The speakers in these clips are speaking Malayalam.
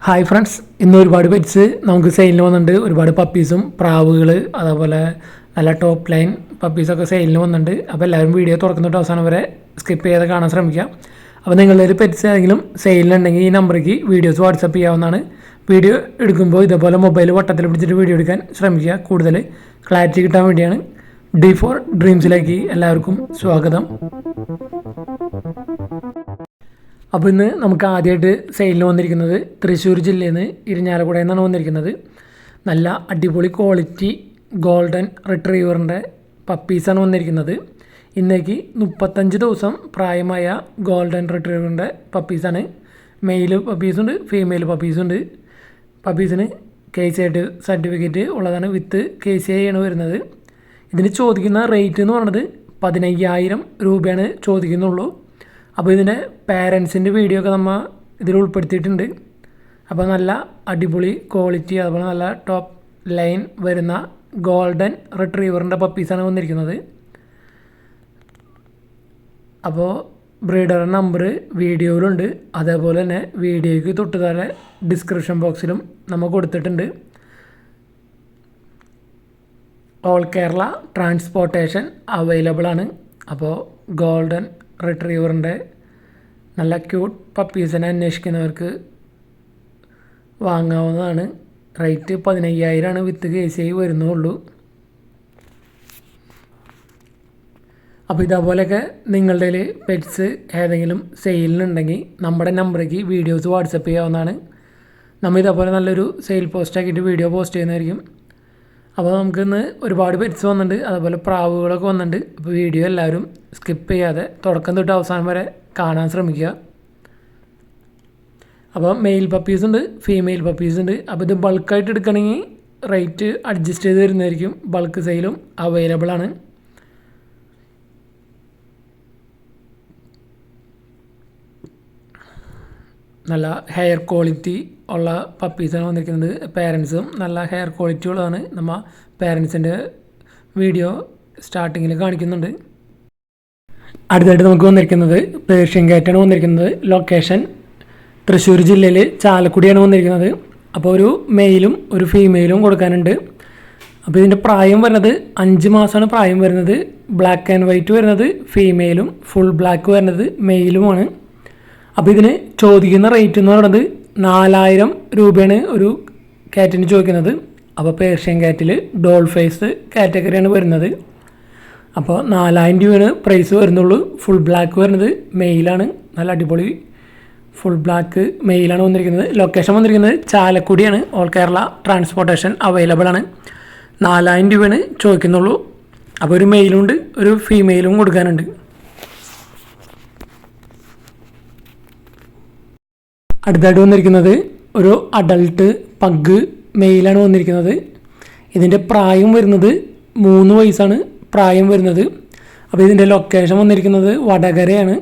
ഹായ് ഫ്രണ്ട്സ്, ഇന്ന് ഒരുപാട് പെറ്റ്സ് നമുക്ക് സെയിലിന് വന്നിട്ടുണ്ട്. ഒരുപാട് പപ്പീസും പ്രാവുകൾ അതേപോലെ നല്ല ടോപ്പ് ലൈൻ പപ്പീസൊക്കെ സെയിലിന് വന്നിട്ടുണ്ട്. അപ്പോൾ എല്ലാവരും വീഡിയോ തുറക്കുന്നിട്ട് അവസാനം വരെ സ്കിപ്പ് ചെയ്ത് കാണാൻ ശ്രമിക്കുക. അപ്പോൾ നിങ്ങളുടെ ഒരു പെറ്റ്സ് ഏതെങ്കിലും സെയിലിനുണ്ടെങ്കിൽ ഈ നമ്പറേക്ക് വീഡിയോസ് വാട്സപ്പ് ചെയ്യാവുന്നതാണ്. വീഡിയോ എടുക്കുമ്പോൾ ഇതേപോലെ മൊബൈൽ വട്ടത്തിൽ പിടിച്ചിട്ട് വീഡിയോ എടുക്കാൻ ശ്രമിക്കുക. കൂടുതൽ ക്ലാരിറ്റി കിട്ടാൻ വേണ്ടിയാണ്. D4 ഡ്രീംസിലേക്ക് എല്ലാവർക്കും സ്വാഗതം. അപ്പോൾ ഇന്ന് നമുക്ക് ആദ്യമായിട്ട് സെയിലിന് വന്നിരിക്കുന്നത് തൃശ്ശൂർ ജില്ലയിൽ നിന്ന് ഇരിഞ്ഞാലക്കുടയിൽ നിന്നാണ് വന്നിരിക്കുന്നത്. നല്ല അടിപൊളി ക്വാളിറ്റി ഗോൾഡൻ റിട്രീവറിൻ്റെ പപ്പീസാണ് വന്നിരിക്കുന്നത്. ഇന്നേക്ക് 35 ദിവസം പ്രായമായ ഗോൾഡൻ റിട്രീവറിൻ്റെ പപ്പീസാണ്. മെയിൽ പപ്പീസുണ്ട്, ഫീമെയിൽ പപ്പീസുണ്ട്. പപ്പീസിന് KCI സർട്ടിഫിക്കറ്റ് ഉള്ളതാണ്, വിത്ത് KCI ആണ് വരുന്നത്. ഇതിന് ചോദിക്കുന്ന റേറ്റ് എന്ന് പറയുന്നത് 15,000 രൂപയാണ് ചോദിക്കുന്നുള്ളൂ. അപ്പോൾ ഇതിൻ്റെ പാരൻസിൻ്റെ വീഡിയോ ഒക്കെ നമ്മൾ ഇതിൽ ഉൾപ്പെടുത്തിയിട്ടുണ്ട്. അപ്പോൾ നല്ല അടിപൊളി ക്വാളിറ്റി അതുപോലെ നല്ല ടോപ്പ് ലൈൻ വരുന്ന ഗോൾഡൻ റിട്രീവറിൻ്റെ പപ്പീസാണ് വന്നിരിക്കുന്നത്. അപ്പോൾ ബ്രീഡർ നമ്പർ വീഡിയോയിലുണ്ട്, അതേപോലെ തന്നെ വീഡിയോയ്ക്ക് തൊട്ട് താഴെ ഡിസ്ക്രിപ്ഷൻ ബോക്സിലും നമ്മൾ കൊടുത്തിട്ടുണ്ട്. ഓൾ കേരള ട്രാൻസ്പോർട്ടേഷൻ അവൈലബിൾ ആണ്. അപ്പോൾ ഗോൾഡൻ റിട്രീവറിൻ്റെ നല്ല ക്യൂട്ട് പപ്പീസിനെ അന്വേഷിക്കുന്നവർക്ക് വാങ്ങാവുന്നതാണ്. റേറ്റ് 15,000 വിത്ത് KCI വരുന്നുള്ളൂ. അപ്പോൾ ഇതേപോലെയൊക്കെ നിങ്ങളുടെ പെറ്റ്സ് ഏതെങ്കിലും സെയിലിനുണ്ടെങ്കിൽ നമ്മുടെ നമ്പറേക്ക് വീഡിയോസ് വാട്സപ്പ് ചെയ്യാവുന്നതാണ്. നമ്മൾ ഇതേപോലെ നല്ലൊരു സെയിൽ പോസ്റ്റ് ആക്കിയിട്ട് വീഡിയോ പോസ്റ്റ് ചെയ്യുന്നതായിരിക്കും. അപ്പോൾ നമുക്കിന്ന് ഒരുപാട് പെറ്റ്സ് വന്നിട്ടുണ്ട്, അതുപോലെ പ്രാവുകളൊക്കെ വന്നിട്ടുണ്ട്. അപ്പോൾ വീഡിയോ എല്ലാവരും സ്കിപ്പ് ചെയ്യാതെ തുടക്കം തൊട്ട് അവസാനം വരെ കാണാൻ ശ്രമിക്കുക. അപ്പോൾ മെയിൽ പപ്പീസുണ്ട്, ഫീമെയിൽ പപ്പീസുണ്ട്. അപ്പോൾ ഇത് ബൾക്കായിട്ട് എടുക്കണമെങ്കിൽ റേറ്റ് അഡ്ജസ്റ്റ് ചെയ്ത് തരുന്നതായിരിക്കും. ബൾക്ക് സെയിലും അവൈലബിൾ ആണ്. നല്ല ഹെയർ ക്വാളിറ്റി ഉള്ള പപ്പീസാണ് വന്നിരിക്കുന്നത്. പേരൻസും നല്ല ഹെയർ ക്വാളിറ്റി ഉള്ളതാണ്. നമ്മൾ പേരൻസിൻ്റെ വീഡിയോ സ്റ്റാർട്ടിങ്ങിൽ കാണിക്കുന്നുണ്ട്. അടുത്തായിട്ട് നമുക്ക് വന്നിരിക്കുന്നത് പേർഷ്യൻ ക്യാറ്റാണ് വന്നിരിക്കുന്നത്. ലൊക്കേഷൻ തൃശ്ശൂർ ജില്ലയിൽ ചാലക്കുടിയാണ് വന്നിരിക്കുന്നത്. അപ്പോൾ ഒരു മെയിലും ഒരു ഫീമെയിലും കൊടുക്കാനുണ്ട്. അപ്പോൾ ഇതിൻ്റെ പ്രായം വരുന്നത് 5 മാസമാണ് പ്രായം വരുന്നത്. ബ്ലാക്ക് ആൻഡ് വൈറ്റ് വരുന്നത് ഫീമെയിലും ഫുൾ ബ്ലാക്ക് വരുന്നത് മെയിലുമാണ്. അപ്പോൾ ഇതിന് ചോദിക്കുന്ന റേറ്റ് എന്ന് പറയുന്നത് 4,000 രൂപയാണ് ഒരു ക്യാറ്റിന് ചോദിക്കുന്നത്. അപ്പോൾ പേർഷ്യൻ ക്യാറ്റിൽ ഡോൾ ഫേസ് കാറ്റഗറിയാണ് വരുന്നത്. അപ്പോൾ 4,000 രൂപയാണ് പ്രൈസ് വരുന്നുള്ളൂ. ഫുൾ ബ്ലാക്ക് വരുന്നത് മെയിലാണ്. നല്ല അടിപൊളി ഫുൾ ബ്ലാക്ക് മെയിലാണ് വന്നിരിക്കുന്നത്. ലൊക്കേഷൻ വന്നിരിക്കുന്നത് ചാലക്കുടിയാണ്. ഓൾ കേരള ട്രാൻസ്പോർട്ടേഷൻ അവൈലബിൾ ആണ്. 4,000 രൂപയാണ് ചോദിക്കുന്നുള്ളൂ. അപ്പോൾ ഒരു മെയിലുണ്ട്, ഒരു ഫീമെയിലും കൊടുക്കാനുണ്ട്. അടുത്തായിട്ട് വന്നിരിക്കുന്നത് ഒരു അഡൾട്ട് പഗ് മെയിലാണ് വന്നിരിക്കുന്നത്. ഇതിൻ്റെ പ്രായം വരുന്നത് 3 വയസ്സാണ് പ്രായം വരുന്നത്. അപ്പോൾ ഇതിൻ്റെ ലൊക്കേഷൻ വന്നിരിക്കുന്നത് വടകരയാണ്.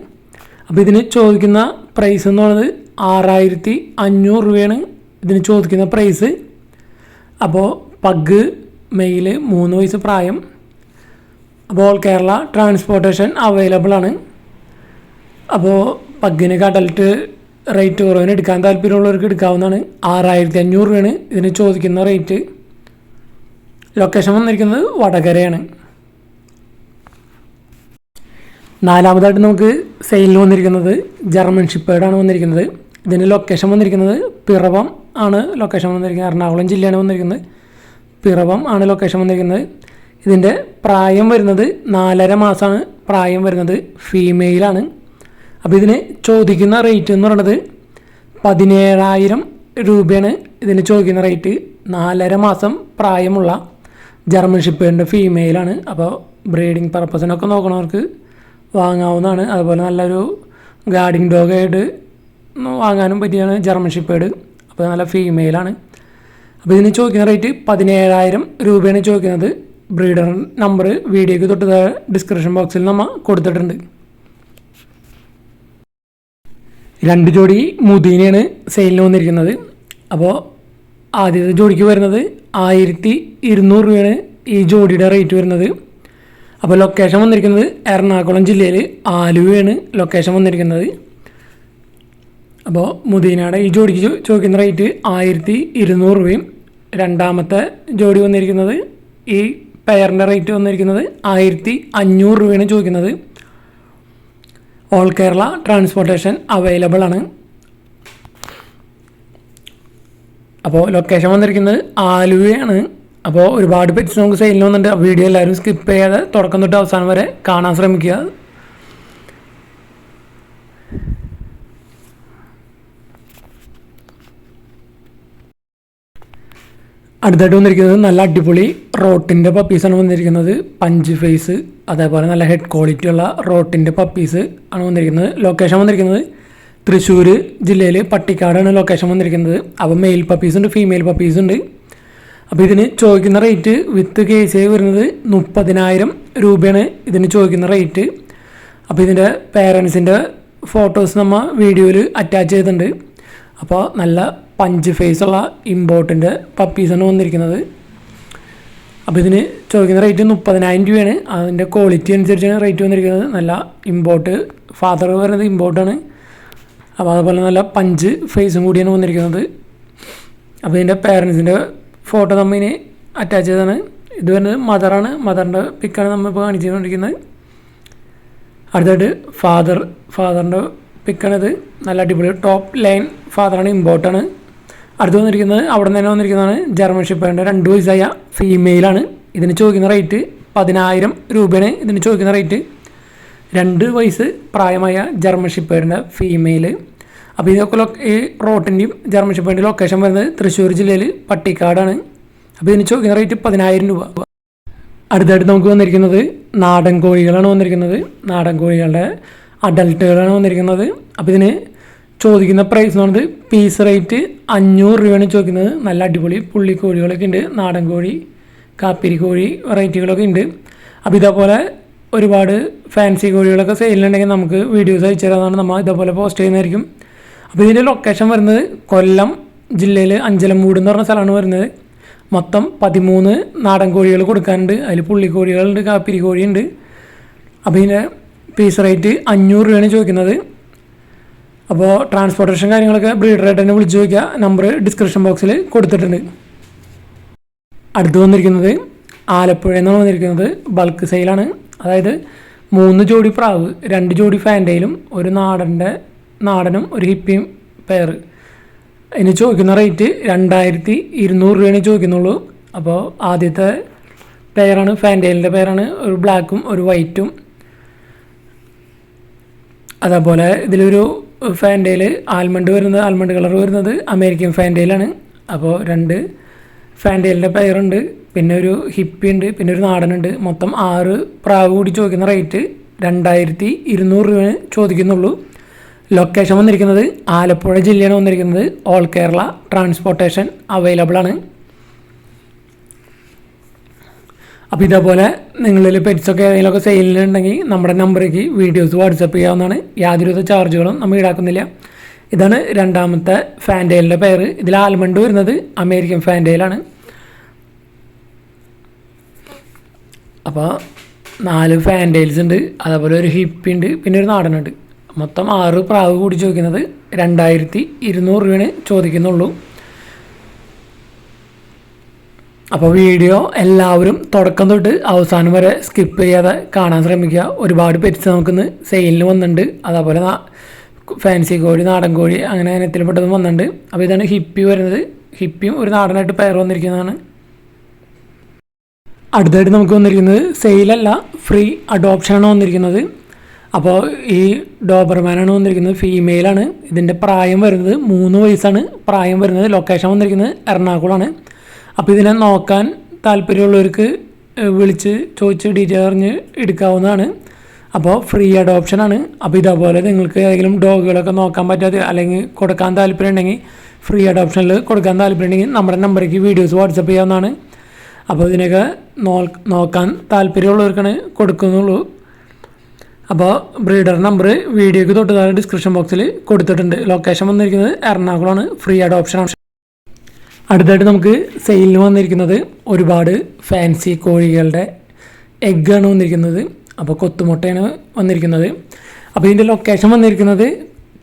അപ്പോൾ ഇതിന് ചോദിക്കുന്ന പ്രൈസ് എന്ന് പറയുന്നത് 6,500 രൂപയാണ് ഇതിന് ചോദിക്കുന്ന പ്രൈസ്. അപ്പോൾ പഗ് മെയിൽ 3 വയസ്സ് പ്രായം. അപ്പോൾ ഓൾ കേരള ട്രാൻസ്പോർട്ടേഷൻ അവൈലബിൾ ആണ്. അപ്പോൾ പഗ്ഗിനൊക്കെ അഡൾട്ട് റേറ്റ് കുറവിന് എടുക്കാൻ താല്പര്യമുള്ളവർക്ക് എടുക്കാവുന്നതാണ്. 6,500 രൂപയാണ് ഇതിന് ചോദിക്കുന്ന റേറ്റ്. ലൊക്കേഷൻ വന്നിരിക്കുന്നത് വടകരയാണ്. നാലാമതായിട്ട് നമുക്ക് സെയിലിന് വന്നിരിക്കുന്നത് ജർമ്മൻ ഷിപ്പേർഡാണ് വന്നിരിക്കുന്നത്. ഇതിൻ്റെ ലൊക്കേഷൻ വന്നിരിക്കുന്നത് പിറവം ആണ്. ലൊക്കേഷൻ വന്നിരിക്കുന്നത് എറണാകുളം ജില്ലയാണ് വന്നിരിക്കുന്നത്. പിറവം ആണ് ലൊക്കേഷൻ വന്നിരിക്കുന്നത്. ഇതിൻ്റെ പ്രായം വരുന്നത് 4.5 മാസമാണ് പ്രായം വരുന്നത്. ഫീമെയിലാണ്. അപ്പോൾ ഇതിന് ചോദിക്കുന്ന റേറ്റ് എന്ന് പറയുന്നത് 17,000 രൂപയാണ് ഇതിന് ചോദിക്കുന്ന റേറ്റ്. 4.5 മാസം പ്രായമുള്ള ജർമ്മൻ ഷിപ്പേർഡിൻ്റെ ഫീമെയിലാണ്. അപ്പോൾ ബ്രീഡിങ് പർപ്പസിനൊക്കെ നോക്കണവർക്ക് വാങ്ങാവുന്നതാണ്. അതുപോലെ നല്ലൊരു ഗാർഡിങ് ഡോഗായിട്ട് വാങ്ങാനും പറ്റിയാണ് ജർമ്മൻ ഷിപ്പേർഡ്. അപ്പോൾ നല്ല ഫീമെയിലാണ്. അപ്പോൾ ഇതിന് ചോദിക്കുന്ന റേറ്റ് 17,000 രൂപയാണ് ചോദിക്കുന്നത്. ബ്രീഡർ നമ്പർ വീഡിയോയ്ക്ക് തൊട്ട് ഡിസ്ക്രിപ്ഷൻ ബോക്സിൽ നമ്മൾ കൊടുത്തിട്ടുണ്ട്. 2 ജോഡി മുദീനയാണ് സെയിലിന് വന്നിരിക്കുന്നത്. അപ്പോൾ ആദ്യത്തെ ജോഡിക്ക് വരുന്നത് 1,200 രൂപയാണ് ഈ ജോഡിയുടെ റേറ്റ് വരുന്നത്. അപ്പോൾ ലൊക്കേഷൻ വന്നിരിക്കുന്നത് എറണാകുളം ജില്ലയിൽ ആലുവയാണ് ലൊക്കേഷൻ വന്നിരിക്കുന്നത്. അപ്പോൾ മുദീനയുടെ ഈ ജോഡിക്ക് ചോദിക്കുന്ന റേറ്റ് 1200 രൂപയും, രണ്ടാമത്തെ ജോഡി വന്നിരിക്കുന്നത് ഈ പെയറിൻ്റെ റേറ്റ് വന്നിരിക്കുന്നത് 1500 രൂപയാണ് ചോദിക്കുന്നത്. ഓൾ കേരള ട്രാൻസ്പോർട്ടേഷൻ അവൈലബിൾ ആണ്. അപ്പോൾ ലൊക്കേഷൻ വന്നിരിക്കുന്നത് ആലുവയാണ്. അപ്പോൾ ഒരുപാട് പെറ്റ്സ് നമുക്ക് സെയിലിന് വന്നിട്ടുണ്ട്. വീഡിയോ എല്ലാവരും സ്കിപ്പ് ചെയ്യാതെ തുടക്കം തൊട്ട് അവസാനം വരെ കാണാൻ ശ്രമിക്കുക. അടുത്തായിട്ട് വന്നിരിക്കുന്നത് നല്ല അടിപൊളി റോട്ടിൻ്റെ പപ്പീസാണ് വന്നിരിക്കുന്നത്. പഞ്ച് ഫേസ് അതേപോലെ നല്ല ഹെഡ് ക്വാളിറ്റി ഉള്ള റോട്ടിൻ്റെ പപ്പീസ് ആണ് വന്നിരിക്കുന്നത്. ലൊക്കേഷൻ വന്നിരിക്കുന്നത് തൃശ്ശൂർ ജില്ലയിൽ പട്ടിക്കാടാണ് ലൊക്കേഷൻ വന്നിരിക്കുന്നത്. അപ്പോൾ മെയിൽ പപ്പീസ് ഉണ്ട്, ഫീമെയിൽ പപ്പീസ് ഉണ്ട്. അപ്പോൾ ഇതിന് ചോദിക്കുന്ന റേറ്റ് വിത്ത് കേസ് വരുന്നത് 30,000 രൂപയാണ് ഇതിന് ചോദിക്കുന്ന റേറ്റ്. അപ്പോൾ ഇതിൻ്റെ പേരൻസിൻ്റെ ഫോട്ടോസ് നമ്മൾ വീഡിയോയിൽ അറ്റാച്ച് ചെയ്തിട്ടുണ്ട്. അപ്പോൾ നല്ല പഞ്ച് ഫേസുള്ള ഇമ്പോർട്ടൻ്റ് പപ്പീസാണ് വന്നിരിക്കുന്നത്. അപ്പോൾ ഇതിന് ചോദിക്കുന്ന റേറ്റ് 30,000 രൂപയാണ്. അതിൻ്റെ ക്വാളിറ്റി അനുസരിച്ചാണ് റേറ്റ് വന്നിരിക്കുന്നത്. നല്ല ഇമ്പോർട്ട് ഫാദർ വരുന്നത് ഇമ്പോർട്ടാണ്. അപ്പോൾ അതുപോലെ നല്ല പഞ്ച് ഫേസും കൂടിയാണ് വന്നിരിക്കുന്നത്. അപ്പോൾ ഇതിൻ്റെ പേരൻസിൻ്റെ ഫോട്ടോ നമ്മൾ ഇനി അറ്റാച്ച് ചെയ്താണ്. ഇത് വരുന്നത് മദറാണ്. മദറിൻ്റെ പിക്കാണ് നമ്മളിപ്പോൾ കാണിച്ചുകൊണ്ടിരിക്കുന്നത്. അടുത്തായിട്ട് ഫാദറിൻ്റെ പിക്കാണിത്. നല്ല അടിപൊളി ടോപ്പ് ലൈൻ ഫാദറാണ്, ഇമ്പോർട്ടാണ്. അടുത്ത് വന്നിരിക്കുന്നത് അവിടെ നിന്ന് തന്നെ വന്നിരിക്കുന്നതാണ് ജർമ്മൻ ഷെപ്പേർഡിൻ്റെ 2 വയസ്സായ ഫീമെയിലാണ്. ഇതിന് ചോദിക്കുന്ന റേറ്റ് 10,000 രൂപയാണ് ഇതിന് ചോദിക്കുന്ന റേറ്റ്. 2 വയസ്സ് പ്രായമായ ജർമ്മൻ ഷെപ്പേർഡിൻ്റെ ഫീമെയിൽ. അപ്പോൾ ഇതൊക്കെ ഈ റോട്ടിൻ്റെയും ജർമ്മൻ ഷെപ്പേർഡിൻ്റെ ലൊക്കേഷൻ വരുന്നത് തൃശ്ശൂർ ജില്ലയിൽ പട്ടിക്കാടാണ്. അപ്പോൾ ഇതിന് ചോദിക്കുന്ന റേറ്റ് 10,000 രൂപ. അടുത്തായിട്ട് നമുക്ക് വന്നിരിക്കുന്നത് നാടൻ കോഴികളാണ് വന്നിരിക്കുന്നത്. നാടൻ കോഴികളുടെ അഡൽട്ടുകളാണ് വന്നിരിക്കുന്നത്. അപ്പോൾ ഇതിന് ചോദിക്കുന്ന പ്രൈസ് എന്ന് പറയുന്നത് പീസ് റേറ്റ് 500 രൂപയാണ് ചോദിക്കുന്നത്. നല്ല അടിപൊളി പുള്ളി കോഴികളൊക്കെ ഉണ്ട്. നാടൻ കോഴി, കാപ്പിരി കോഴി വെറൈറ്റികളൊക്കെ ഉണ്ട്. അപ്പോൾ ഇതേപോലെ ഒരുപാട് ഫാൻസി കോഴികളൊക്കെ സെയിലുണ്ടെങ്കിൽ നമുക്ക് വീഡിയോസ് അയച്ചു തരാമെന്നാണ് നമ്മൾ ഇതേപോലെ പോസ്റ്റ് ചെയ്യുന്നതായിരിക്കും. അപ്പോൾ ഇതിൻ്റെ ലൊക്കേഷൻ വരുന്നത് കൊല്ലം ജില്ലയിൽ അഞ്ചലമൂട് എന്ന് പറഞ്ഞ സ്ഥലമാണ് വരുന്നത്. മൊത്തം 13 നാടൻ കോഴികൾ കൊടുക്കാനുണ്ട്. അതിൽ പുള്ളി കോഴികളുണ്ട്, കാപ്പിരി കോഴിയുണ്ട്. അപ്പോൾ ഇതിൻ്റെ പീസ് റേറ്റ് 500 രൂപയാണ് ചോദിക്കുന്നത്. അപ്പോൾ ട്രാൻസ്പോർട്ടേഷൻ കാര്യങ്ങളൊക്കെ ബ്രീഡറായിട്ട് തന്നെ വിളിച്ച് ചോദിക്കുക. നമ്പർ ഡിസ്ക്രിപ്ഷൻ ബോക്സിൽ കൊടുത്തിട്ടുണ്ട്. അടുത്ത് വന്നിരിക്കുന്നത് ആലപ്പുഴയിൽ നിന്നാണ് വന്നിരിക്കുന്നത്. ബൾക്ക് സെയിലാണ്. അതായത് 3 ജോഡി പ്രാവ്, 2 ജോഡി ഫാൻറ്റയിലും ഒരു നാടനും ഒരു ഹിപ്പിയും പെയർ. ഇതിന് ചോദിക്കുന്ന റേറ്റ് 2200 രൂപയാണ് ചോദിക്കുന്നുള്ളൂ. അപ്പോൾ ആദ്യത്തെ പെയറാണ് ഫാൻറ്റയിലിൻ്റെ പെയറാണ്, ഒരു ബ്ലാക്കും ഒരു വൈറ്റും. അതേപോലെ ഇതിലൊരു ഫാൻറ്റയിൽ ആൽമണ്ട് കളർ വരുന്നത് അമേരിക്കൻ ഫാൻറ്റയിലാണ്. അപ്പോൾ 2 ഫാൻറ്റയിലിൻ്റെ പെയറുണ്ട്, പിന്നെ ഒരു ഹിപ്പി ഉണ്ട്, പിന്നെ ഒരു നാടനുണ്ട്. മൊത്തം 6 പ്രാവ് കൂടി ചോദിക്കുന്ന റേറ്റ് 2200 രൂപയാണ് ചോദിക്കുന്നുള്ളൂ. ലൊക്കേഷൻ വന്നിരിക്കുന്നത് ആലപ്പുഴ ജില്ലയാണ് വന്നിരിക്കുന്നത്. ഓൾ കേരള ട്രാൻസ്പോർട്ടേഷൻ അവൈലബിൾ ആണ്. അപ്പോൾ ഇതേപോലെ നിങ്ങളിൽ പെറ്റ്സൊക്കെ ഏതെങ്കിലുമൊക്കെ സെയിലിനുണ്ടെങ്കിൽ നമ്മുടെ നമ്പറേക്ക് വീഡിയോസ് വാട്സപ്പ് ചെയ്യാവുന്നതാണ്. യാതൊരുവിധ ചാർജുകളും നമ്മൾ ഈടാക്കുന്നില്ല. ഇതാണ് രണ്ടാമത്തെ ഫാൻറ്റയിലിൻ്റെ പെയർ. ഇതിൽ ആൽമണ്ട് വരുന്നത് അമേരിക്കൻ ഫാൻറ്റയിലാണ്. അപ്പോൾ 4 ഫാൻറ്റയിൽസ് ഉണ്ട്, അതേപോലെ ഒരു ഹിപ്പി ഉണ്ട്, പിന്നെ ഒരു നാടനുണ്ട്. മൊത്തം 6 പ്രാവ് കൂടി ചോദിക്കുന്നത് 2200 രൂപയാണ് ചോദിക്കുന്നുള്ളൂ. അപ്പോൾ വീഡിയോ എല്ലാവരും തുടക്കം തൊട്ട് അവസാനം വരെ സ്കിപ്പ് ചെയ്യാതെ കാണാൻ ശ്രമിക്കുക. ഒരുപാട് പെറ്റ്സ് നമുക്കിന്ന് സെയിലിന് വന്നിട്ടുണ്ട്. അതേപോലെ ഫാൻസി കോഴി, നാടൻ കോഴി, അങ്ങനെ ഇനത്തിൽപ്പെട്ടതും വന്നിട്ടുണ്ട്. അപ്പോൾ ഇതാണ് ഹിപ്പി വരുന്നത്. ഹിപ്പിയും ഒരു നാടനായിട്ട് പെയർ വന്നിരിക്കുന്നതാണ്. അടുത്തായിട്ട് നമുക്ക് വന്നിരിക്കുന്നത് സെയിലല്ല, ഫ്രീ അഡോപ്ഷനാണ് വന്നിരിക്കുന്നത്. അപ്പോൾ ഈ ഡോബർമാനാണ് വന്നിരിക്കുന്നത്, ഫീമെയിലാണ്. ഇതിൻ്റെ പ്രായം വരുന്നത് 3 വയസ്സാണ് പ്രായം വരുന്നത്. ലൊക്കേഷൻ വന്നിരിക്കുന്നത് എറണാകുളമാണ്. അപ്പോൾ ഇതിനെ നോക്കാൻ താല്പര്യമുള്ളവർക്ക് വിളിച്ച് ചോദിച്ച് ഡീറ്റെയിൽ അറിഞ്ഞ് എടുക്കാവുന്നതാണ്. അപ്പോൾ ഫ്രീ അഡോപ്ഷനാണ്. അപ്പോൾ ഇതേപോലെ നിങ്ങൾക്ക് ഏതെങ്കിലും ഡോഗുകളൊക്കെ നോക്കാൻ പറ്റാതെ അല്ലെങ്കിൽ കൊടുക്കാൻ താല്പര്യം ഉണ്ടെങ്കിൽ, ഫ്രീ അഡോപ്ഷനിൽ കൊടുക്കാൻ താല്പര്യം ഉണ്ടെങ്കിൽ നമ്മുടെ നമ്പറേക്ക് വീഡിയോസ് വാട്സപ്പ് ചെയ്യാവുന്നതാണ്. അപ്പോൾ ഇതിനൊക്കെ നോക്കാൻ താല്പര്യമുള്ളവർക്കാണ് കൊടുക്കുന്നുള്ളൂ. അപ്പോൾ ബ്രീഡർ നമ്പർ വീഡിയോക്ക് തൊട്ട് താഴെ ഡിസ്ക്രിപ്ഷൻ ബോക്സിൽ കൊടുത്തിട്ടുണ്ട്. ലൊക്കേഷൻ വന്നിരിക്കുന്നത് എറണാകുളമാണ്. Free adoption. അടുത്തായിട്ട് നമുക്ക് സെയിലിന് വന്നിരിക്കുന്നത് ഒരുപാട് ഫാൻസി കോഴികളുടെ എഗ്ഗാണ് വന്നിരിക്കുന്നത്. അപ്പോൾ കൊത്തുമുട്ടയാണ് വന്നിരിക്കുന്നത്. അപ്പോൾ ഇതിൻ്റെ ലൊക്കേഷൻ വന്നിരിക്കുന്നത്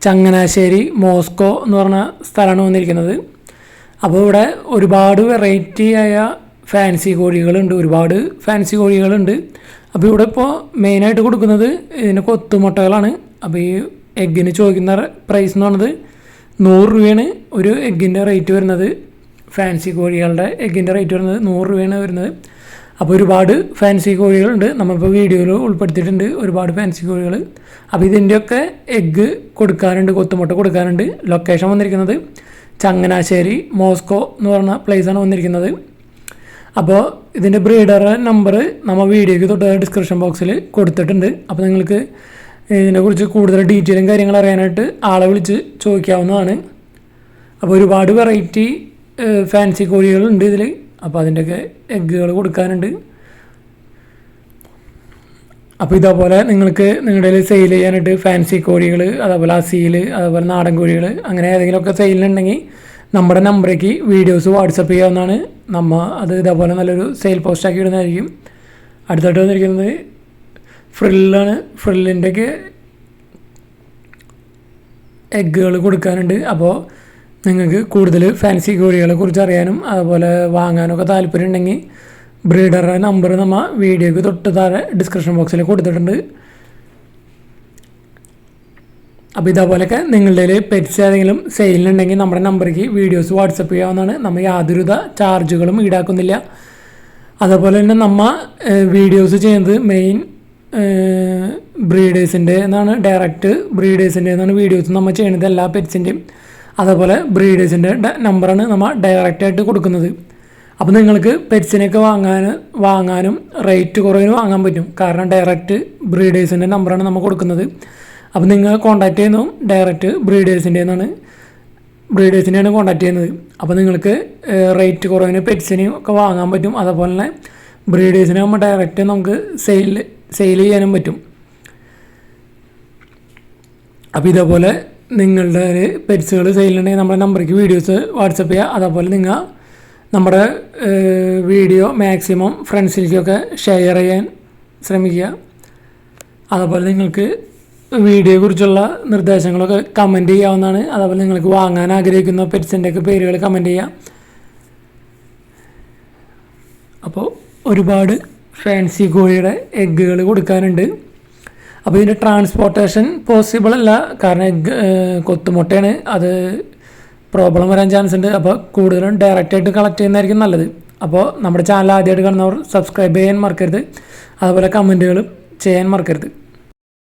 ചങ്ങനാശ്ശേരി മോസ്കോ എന്ന് പറഞ്ഞ സ്ഥലമാണ് വന്നിരിക്കുന്നത്. അപ്പോൾ ഇവിടെ ഒരുപാട് വെറൈറ്റി ആയ ഫാൻസി കോഴികളുണ്ട്, ഒരുപാട് ഫാൻസി കോഴികളുണ്ട്. അപ്പോൾ ഇവിടെ ഇപ്പോൾ മെയിനായിട്ട് കൊടുക്കുന്നത് ഇതിന് കൊത്തുമുട്ടകളാണ്. അപ്പോൾ ഈ എഗ്ഗിന് ചോദിക്കുന്ന പ്രൈസ് എന്ന് പറയുന്നത് 100 രൂപയാണ് ഒരു എഗ്ഗിൻ്റെ റേറ്റ് വരുന്നത്. ഫാൻസി കോഴികളുടെ എഗ്ഗിൻ്റെ റേറ്റ് വരുന്നത് 100 രൂപയാണ് വരുന്നത്. അപ്പോൾ ഒരുപാട് ഫാൻസി കോഴികളുണ്ട്, നമ്മളിപ്പോൾ വീഡിയോയിൽ ഉൾപ്പെടുത്തിയിട്ടുണ്ട് ഒരുപാട് ഫാൻസി കോഴികൾ. അപ്പോൾ ഇതിൻ്റെയൊക്കെ എഗ്ഗ് കൊടുക്കാനുണ്ട്, കൊത്തുമുട്ട കൊടുക്കാനുണ്ട്. ലൊക്കേഷൻ വന്നിരിക്കുന്നത് ചങ്ങനാശ്ശേരി മോസ്കോ എന്ന് പറഞ്ഞ പ്ലേസാണ് വന്നിരിക്കുന്നത്. അപ്പോൾ ഇതിൻ്റെ ബ്രീഡർ നമ്പർ നമ്മൾ വീഡിയോയ്ക്ക് തൊട്ട് ഡിസ്ക്രിപ്ഷൻ ബോക്സിൽ കൊടുത്തിട്ടുണ്ട്. അപ്പോൾ നിങ്ങൾക്ക് ഇതിനെക്കുറിച്ച് കൂടുതൽ ഡീറ്റെയിലും കാര്യങ്ങൾ അറിയാനായിട്ട് ആളെ വിളിച്ച് ചോദിക്കാവുന്നതാണ്. അപ്പോൾ ഒരുപാട് വെറൈറ്റി ഫാൻസി കോഴികളുണ്ട് ഇതിൽ. അപ്പോൾ അതിൻ്റെയൊക്കെ എഗ്ഗുകൾ കൊടുക്കാനുണ്ട്. അപ്പോൾ ഇതേപോലെ നിങ്ങൾക്ക് നിങ്ങളുടെ സെയിൽ ചെയ്യാനായിട്ട് ഫാൻസി കോഴികൾ, അതേപോലെ അസീൽ, അതേപോലെ നാടൻ കോഴികൾ, അങ്ങനെ ഏതെങ്കിലുമൊക്കെ സെയിലുണ്ടെങ്കിൽ നമ്മുടെ നമ്പറേക്ക് വീഡിയോസ് വാട്സപ്പ് ചെയ്യാവുന്നതാണ്. നമ്മൾ അത് ഇതേപോലെ നല്ലൊരു സെയിൽ പോസ്റ്റാക്കി ഇടുന്നതായിരിക്കും. അടുത്തായിട്ട് വന്നിരിക്കുന്നത് ഫ്രില്ലാണ്. ഫ്രില്ലിൻ്റെയൊക്കെ എഗ്ഗുകൾ കൊടുക്കാനുണ്ട്. അപ്പോൾ നിങ്ങൾക്ക് കൂടുതൽ ഫാൻസി കോഴികളെ കുറിച്ച് അറിയാനും അതുപോലെ വാങ്ങാനൊക്കെ താല്പര്യം ഉണ്ടെങ്കിൽ ബ്രീഡറുടെ നമ്പർ നമ്മൾ വീഡിയോയ്ക്ക് തൊട്ട് താഴെ ഡിസ്ക്രിപ്ഷൻ ബോക്സിൽ കൊടുത്തിട്ടുണ്ട്. അപ്പോൾ ഇതേപോലെയൊക്കെ നിങ്ങളുടെ പെറ്റ്സ് ഏതെങ്കിലും സെയിലുണ്ടെങ്കിൽ നമ്മുടെ നമ്പറേക്ക് വീഡിയോസ് വാട്സപ്പ് ചെയ്യാവുന്നതാണ്. നമ്മൾ യാതൊരുവിധ ചാർജുകളും ഈടാക്കുന്നില്ല. അതേപോലെ തന്നെ നമ്മൾ വീഡിയോസ് ചെയ്യുന്നത് മെയിൻ ബ്രീഡേഴ്സിൻ്റെ എന്നാണ്, ഡയറക്റ്റ് ബ്രീഡേഴ്സിൻ്റെ എന്നാണ് വീഡിയോസ് നമ്മൾ ചെയ്യുന്നത് എല്ലാ പെറ്റ്സിൻ്റെയും. അതേപോലെ ബ്രീഡേഴ്സിൻ്റെ നമ്പറാണ് നമ്മൾ ഡയറക്റ്റായിട്ട് കൊടുക്കുന്നത്. അപ്പോൾ നിങ്ങൾക്ക് പെറ്റ്സിനെയൊക്കെ വാങ്ങാനും റേറ്റ് കുറവിന് വാങ്ങാൻ പറ്റും. കാരണം ഡയറക്റ്റ് ബ്രീഡേഴ്സിൻ്റെ നമ്പറാണ് നമ്മൾ കൊടുക്കുന്നത്. അപ്പോൾ നിങ്ങൾ കോൺടാക്ട് ചെയ്യുന്നതും ഡയറക്റ്റ് ബ്രീഡേഴ്സിൻ്റെയാണ് കോൺടാക്ട് ചെയ്യുന്നത്. അപ്പോൾ നിങ്ങൾക്ക് റേറ്റ് കുറവിന് പെറ്റ്സിനെയും ഒക്കെ വാങ്ങാൻ പറ്റും. അതുപോലെ തന്നെ ബ്രീഡേഴ്സിനെ നമ്മൾ ഡയറക്റ്റ് നമുക്ക് സെയിൽ ചെയ്യാനും പറ്റും. അപ്പോൾ ഇതേപോലെ നിങ്ങളുടെ പെറ്റ്സുകൾ സെയിലുണ്ടെങ്കിൽ നമ്മുടെ നമ്പറിലേക്ക് വീഡിയോസ് വാട്സപ്പ് ചെയ്യുക. അതേപോലെ നിങ്ങൾ നമ്മുടെ വീഡിയോ മാക്സിമം ഫ്രണ്ട്സിലേക്കൊക്കെ ഷെയർ ചെയ്യാൻ ശ്രമിക്കുക. അതേപോലെ നിങ്ങൾക്ക് വീഡിയോയെക്കുറിച്ചുള്ള നിർദ്ദേശങ്ങളൊക്കെ കമൻറ്റ് ചെയ്യാവുന്നതാണ്. അതേപോലെ നിങ്ങൾക്ക് വാങ്ങാൻ ആഗ്രഹിക്കുന്ന പെറ്റ്സിൻ്റെയൊക്കെ പേരുകൾ കമൻറ്റ് ചെയ്യാം. അപ്പോൾ ഒരുപാട് ഫാൻസി കോഴിയുടെ എഗ്ഗുകൾ കൊടുക്കാനുണ്ട്. അപ്പോൾ ഇതിൻ്റെ ട്രാൻസ്പോർട്ടേഷൻ പോസിബിൾ അല്ല, കാരണം കൊത്തുമുട്ടയാണ്, അത് പ്രോബ്ലം വരാൻ ചാൻസ് ഉണ്ട്. അപ്പോൾ കൂടുതലും ഡയറക്റ്റായിട്ട് കളക്ട് ചെയ്യുന്നതായിരിക്കും നല്ലത്. അപ്പോൾ നമ്മുടെ ചാനൽ ആദ്യമായിട്ട് കാണുന്നവർ സബ്സ്ക്രൈബ് ചെയ്യാൻ മറക്കരുത്. അതുപോലെ കമൻറ്റുകളും ചെയ്യാൻ മറക്കരുത്.